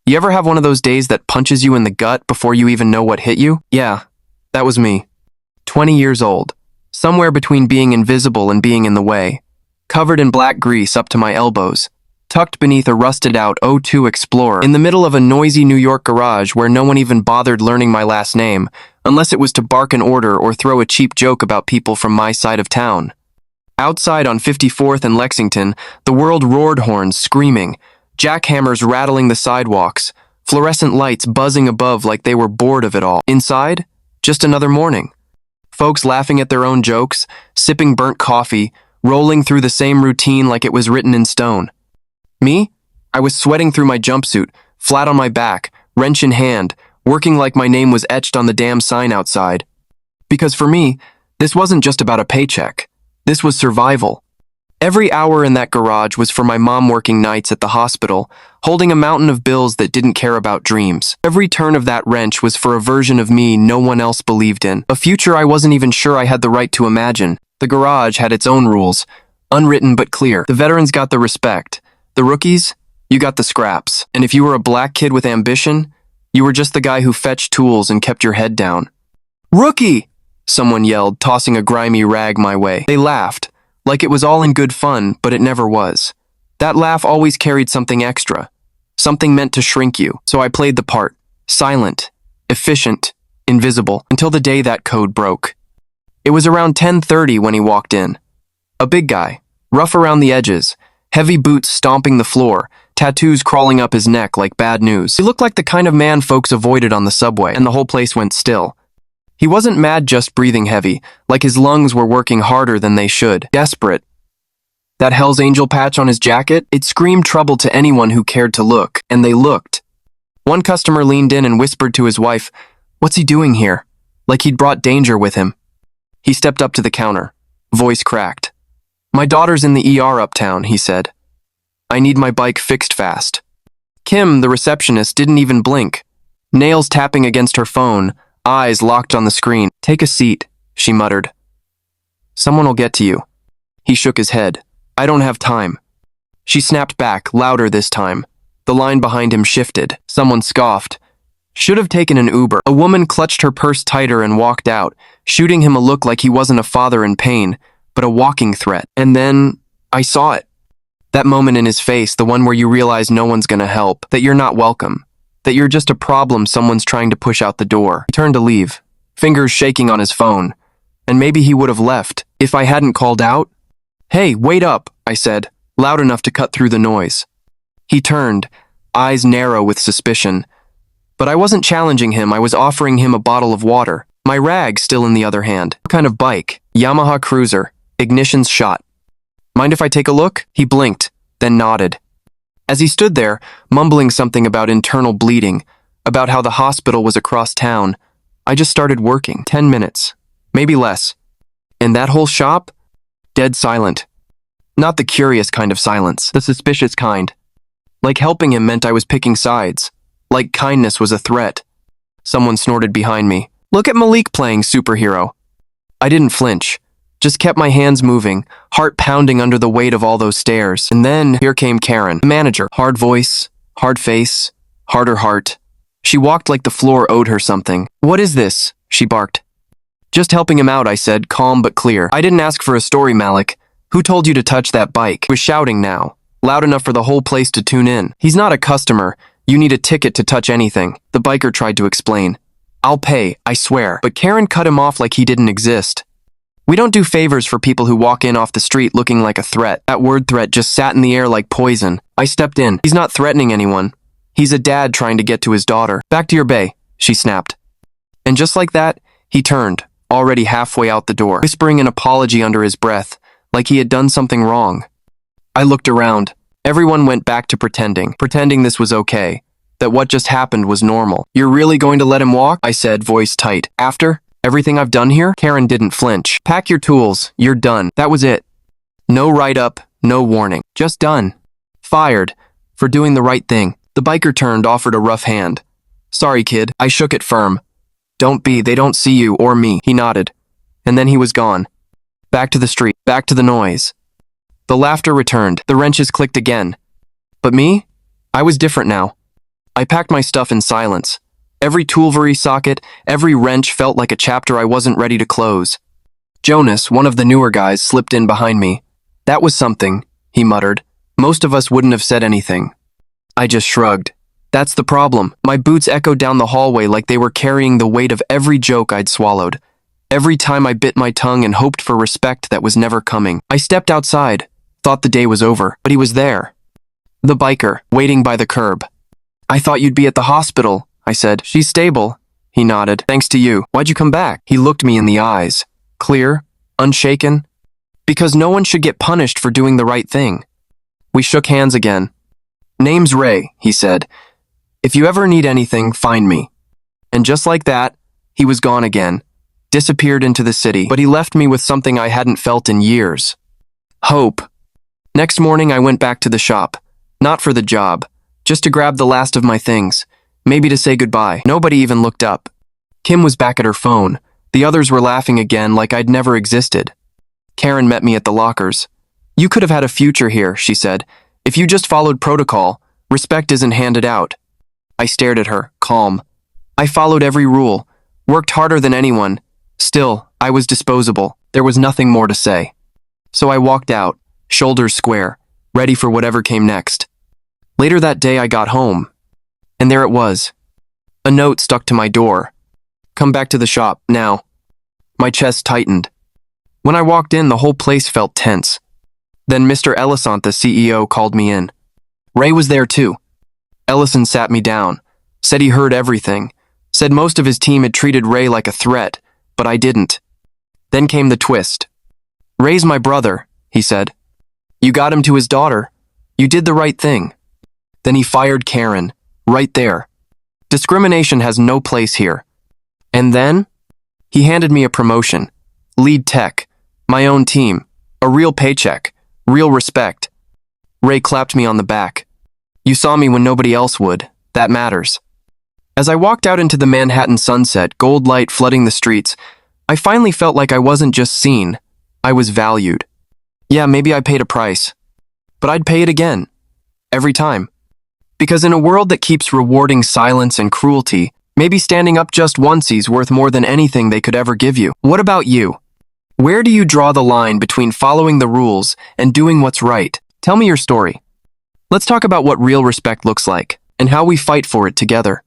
You ever have one of those days that punches you in the gut before you even know what hit you? Yeah, that was me. 20 years old, somewhere between being invisible and being in the way, covered in black grease up to my elbows, tucked beneath a rusted-out O2 Explorer, in the middle of a noisy New York garage where no one even bothered learning my last name, unless it was to bark an order or throw a cheap joke about people from my side of town. Outside on 54th and Lexington, the world roared horns screaming, jackhammers rattling the sidewalks, fluorescent lights buzzing above like they were bored of it all. Inside, just another morning. Folks laughing at their own jokes, sipping burnt coffee, rolling through the same routine like it was written in stone. Me? I was sweating through my jumpsuit, flat on my back, wrench in hand, working like my name was etched on the damn sign outside. Because for me, this wasn't just about a paycheck. This was survival. Every hour in that garage was for my mom working nights at the hospital, holding a mountain of bills that didn't care about dreams. Every turn of that wrench was for a version of me no one else believed in, a future I wasn't even sure I had the right to imagine. The garage had its own rules, unwritten but clear. The veterans got the respect. The rookies, you got the scraps. And if you were a black kid with ambition, you were just the guy who fetched tools and kept your head down. "Rookie!" someone yelled, tossing a grimy rag my way. They laughed, like it was all in good fun, but it never was. That laugh always carried something extra, something meant to shrink you. So I played the part, silent, efficient, invisible, until the day that code broke. It was around 10:30 when he walked in. A big guy, rough around the edges, heavy boots stomping the floor, tattoos crawling up his neck like bad news. He looked like the kind of man folks avoided on the subway, and the whole place went still. He wasn't mad, just breathing heavy, like his lungs were working harder than they should. Desperate. That Hell's Angel patch on his jacket, it screamed trouble to anyone who cared to look, and they looked. One customer leaned in and whispered to his wife, "What's he doing here?" Like he'd brought danger with him. He stepped up to the counter, voice cracked. "My daughter's in the ER uptown," he said. "I need my bike fixed fast." Kim, the receptionist, didn't even blink, nails tapping against her phone, eyes locked on the screen. "Take a seat," she muttered. "Someone will get to you." He shook his head. "I don't have time." She snapped back, louder this time. The line behind him shifted. Someone scoffed. "Should have taken an Uber." A woman clutched her purse tighter and walked out, shooting him a look like he wasn't a father in pain, but a walking threat. And then I saw it. That moment in his face, the one where you realize no one's gonna help, that you're not welcome, that you're just a problem someone's trying to push out the door. He turned to leave, fingers shaking on his phone. And maybe he would have left if I hadn't called out. "Hey, wait up," I said, loud enough to cut through the noise. He turned, eyes narrow with suspicion. But I wasn't challenging him, I was offering him a bottle of water. My rag still in the other hand. What kind of bike? Yamaha Cruiser. Ignition's shot. "Mind if I take a look?" He blinked, then nodded. As he stood there, mumbling something about internal bleeding, about how the hospital was across town, I just started working. 10 minutes, maybe less. And that whole shop? Dead silent. Not the curious kind of silence, the suspicious kind. Like helping him meant I was picking sides. Like kindness was a threat. Someone snorted behind me. "Look at Malik playing superhero." I didn't flinch. Just kept my hands moving, heart pounding under the weight of all those stares. And then here came Karen, the manager. Hard voice, hard face, harder heart. She walked like the floor owed her something. "What is this?" she barked. "Just helping him out," I said, calm but clear. "I didn't ask for a story, Malik. Who told you to touch that bike?" He was shouting now, loud enough for the whole place to tune in. "He's not a customer. You need a ticket to touch anything," the biker tried to explain. "I'll pay, I swear." But Karen cut him off like he didn't exist. "We don't do favors for people who walk in off the street looking like a threat." That word threat just sat in the air like poison. I stepped in. "He's not threatening anyone. He's a dad trying to get to his daughter." "Back to your bay," she snapped. And just like that, he turned, already halfway out the door, whispering an apology under his breath, like he had done something wrong. I looked around. Everyone went back to pretending this was okay, that what just happened was normal. "You're really going to let him walk?" I said, voice tight. "After everything I've done here?" Karen didn't flinch. "Pack your tools, you're done." That was it. No write-up, no warning. Just done. Fired. For doing the right thing. The biker turned, offered a rough hand. "Sorry, kid." I shook it firm. "Don't be, they don't see you or me." He nodded. And then he was gone. Back to the street, back to the noise. The laughter returned. The wrenches clicked again. But me? I was different now. I packed my stuff in silence. Every toolvery socket, every wrench felt like a chapter I wasn't ready to close. Jonas, one of the newer guys, slipped in behind me. "That was something," he muttered. "Most of us wouldn't have said anything." I just shrugged. That's the problem. My boots echoed down the hallway like they were carrying the weight of every joke I'd swallowed. Every time I bit my tongue and hoped for respect that was never coming. I stepped outside, thought the day was over, but he was there. The biker, waiting by the curb. "I thought you'd be at the hospital," I said. "She's stable," he nodded. "Thanks to you. Why'd you come back?" He looked me in the eyes. Clear, unshaken. "Because no one should get punished for doing the right thing." We shook hands again. "Name's Ray," he said. "If you ever need anything, find me." And just like that, he was gone again. Disappeared into the city, but he left me with something I hadn't felt in years. Hope. Next morning, I went back to the shop. Not for the job, just to grab the last of my things. Maybe to say goodbye. Nobody even looked up. Kim was back at her phone. The others were laughing again like I'd never existed. Karen met me at the lockers. "You could have had a future here," she said. "If you just followed protocol, respect isn't handed out." I stared at her, calm. I followed every rule, worked harder than anyone. Still, I was disposable. There was nothing more to say. So I walked out, shoulders square, ready for whatever came next. Later that day, I got home. And there it was. A note stuck to my door. "Come back to the shop, now." My chest tightened. When I walked in, the whole place felt tense. Then Mr. Ellisant, the CEO, called me in. Ray was there too. Ellison sat me down, said he heard everything, said most of his team had treated Ray like a threat, but I didn't. Then came the twist. "Ray's my brother," he said. "You got him to his daughter. You did the right thing." Then he fired Karen, right there. Discrimination has no place here. And then, he handed me a promotion. Lead tech, my own team, a real paycheck, real respect. Ray clapped me on the back. "You saw me when nobody else would. That matters." As I walked out into the Manhattan sunset, gold light flooding the streets, I finally felt like I wasn't just seen, I was valued. Yeah, maybe I paid a price, but I'd pay it again. Every time. Because in a world that keeps rewarding silence and cruelty, maybe standing up just once is worth more than anything they could ever give you. What about you? Where do you draw the line between following the rules and doing what's right? Tell me your story. Let's talk about what real respect looks like and how we fight for it together.